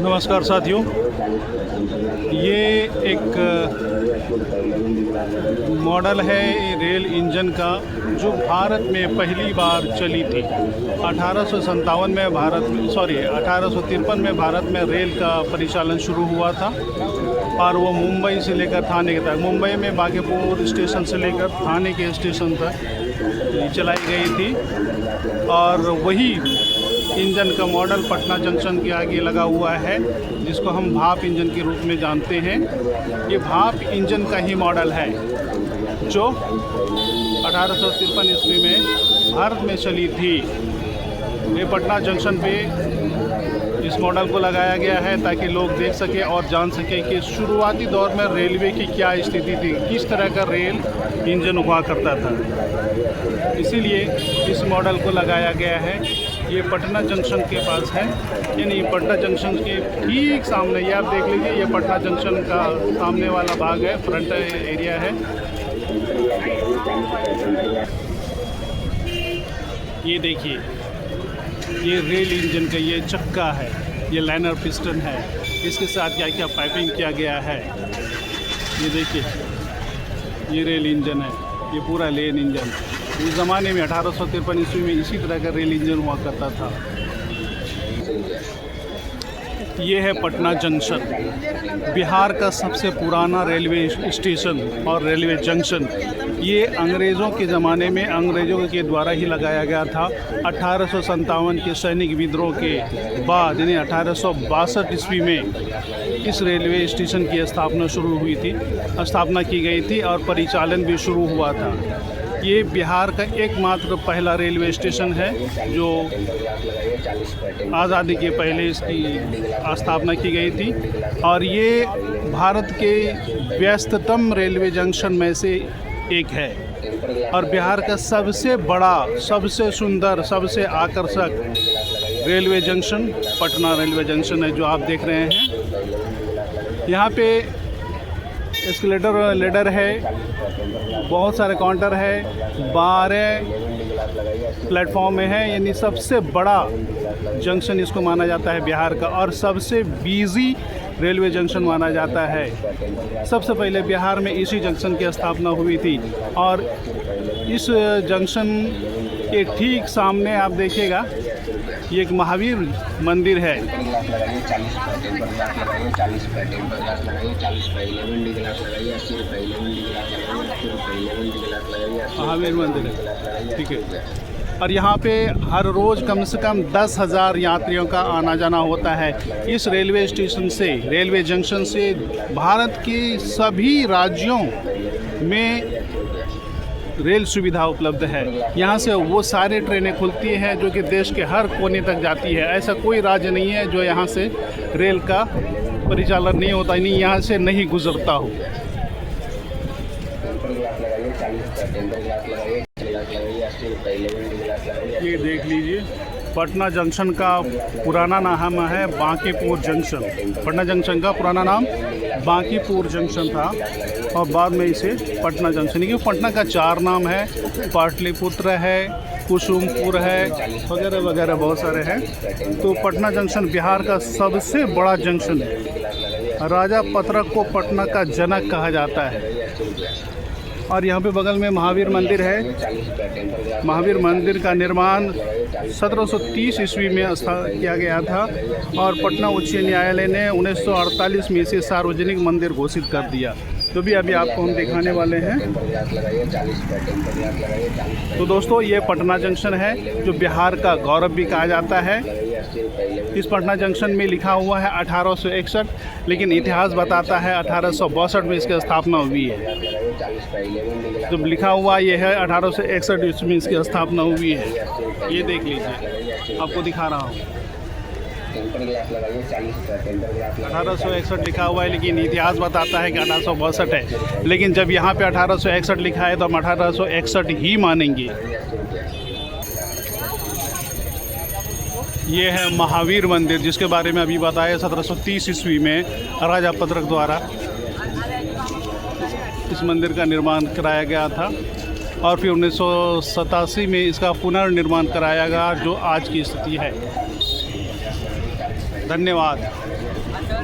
नमस्कार साथियों, ये एक मॉडल है रेल इंजन का जो भारत में पहली बार चली थी। 1857 में 1853 में भारत में रेल का परिचालन शुरू हुआ था और वो मुंबई से लेकर थाने तक, मुंबई में बांकीपुर स्टेशन से लेकर थाने के स्टेशन तक चलाई गई थी। और वही इंजन का मॉडल पटना जंक्शन के आगे लगा हुआ है, जिसको हम भाप इंजन के रूप में जानते हैं। ये भाप इंजन का ही मॉडल है जो 1853 ईस्वी में भारत में चली थी। ये पटना जंक्शन पे इस मॉडल को लगाया गया है ताकि लोग देख सके और जान सके कि शुरुआती दौर में रेलवे की क्या स्थिति थी, किस तरह का रेल इंजन हुआ करता था। इसीलिए इस मॉडल को लगाया गया है। ये पटना जंक्शन के पास है, यानी पटना जंक्शन के ठीक सामने, ये आप देख लीजिए, ये पटना जंक्शन का सामने वाला भाग है, फ्रंट एरिया है। ये देखिए, ये रेल इंजन का ये चक्का है, ये लाइनर पिस्टन है, इसके साथ क्या क्या पाइपिंग किया गया है। ये देखिए, ये रेल इंजन है, ये पूरा लेन इंजन। उस ज़माने में 1853 ईस्वी में इसी तरह का रेल इंजन हुआ करता था। ये है पटना जंक्शन, बिहार का सबसे पुराना रेलवे स्टेशन और रेलवे जंक्शन। ये अंग्रेज़ों के ज़माने में अंग्रेज़ों के द्वारा ही लगाया गया था। 1857 के सैनिक विद्रोह के बाद, यानी 1862 ईस्वी में इस रेलवे स्टेशन की स्थापना की गई थी और परिचालन भी शुरू हुआ था। ये बिहार का एकमात्र पहला रेलवे स्टेशन है जो आज़ादी के पहले इसकी स्थापना की गई थी, और ये भारत के व्यस्ततम रेलवे जंक्शन में से एक है और बिहार का सबसे बड़ा, सबसे सुंदर, सबसे आकर्षक railway junction Patna railway junction है जो आप देख रहे हैं। यहाँ पे एस्केलेटर लेडर है, बहुत सारे काउंटर है, 12 प्लेटफॉर्म में है, यानी सबसे बड़ा जंक्शन इसको माना जाता है बिहार का, और सबसे बिजी रेलवे जंक्शन माना जाता है। सबसे पहले बिहार में इसी जंक्शन की स्थापना हुई थी और इस जंक्शन के ठीक सामने आप देखिएगा, ये एक महावीर मंदिर है। महावीर मंदिर है, ठीक है। और यहाँ पे हर रोज़ कम से कम 10,000 यात्रियों का आना जाना होता है। इस रेलवे स्टेशन से, रेलवे जंक्शन से भारत के सभी राज्यों में रेल सुविधा उपलब्ध है। यहाँ से वो सारे ट्रेनें खुलती हैं जो कि देश के हर कोने तक जाती है। ऐसा कोई राज्य नहीं है जो यहाँ से रेल का परिचालन नहीं होता, नहीं यहाँ से नहीं गुजरता हो। ये देख लीजिए, पटना जंक्शन का पुराना नाम है बांकीपुर जंक्शन। पटना जंक्शन का पुराना नाम बांकीपुर जंक्शन था और बाद में इसे पटना जंक्शन, क्योंकि पटना का 4 नाम है, पाटलिपुत्र है, कुसुमपुर है, वगैरह वगैरह बहुत सारे हैं। तो पटना जंक्शन बिहार का सबसे बड़ा जंक्शन है। राजा पत्रक को पटना का जनक कहा जाता है। और यहाँ पे बगल में महावीर मंदिर है। महावीर मंदिर का निर्माण 1730 ईस्वी में किया गया था और पटना उच्च न्यायालय ने 1948 में इसे सार्वजनिक मंदिर घोषित कर दिया, जो भी अभी आपको हम दिखाने वाले हैं। तो दोस्तों, ये पटना जंक्शन है जो बिहार का गौरव भी कहा जाता है। इस पटना जंक्शन में लिखा हुआ है 1861, लेकिन इतिहास बताता है 1862 में इसकी स्थापना हुई है। जब लिखा हुआ ये है 1861 ईस्वी में इसकी स्थापना हुई है। ये देख लीजिए, आपको दिखा रहा हूँ, 1861 लिखा हुआ है, लेकिन इतिहास बताता है कि 1862 है। लेकिन जब यहाँ पे 1861 लिखा है तो हम 1861 ही मानेंगे। ये है महावीर मंदिर, जिसके बारे में अभी बताया 1730 ईस्वी में राजा पत्रक द्वारा इस मंदिर का निर्माण कराया गया था और फिर 1987 में इसका पुनर्निर्माण कराया गया, जो आज की स्थिति है। धन्यवाद।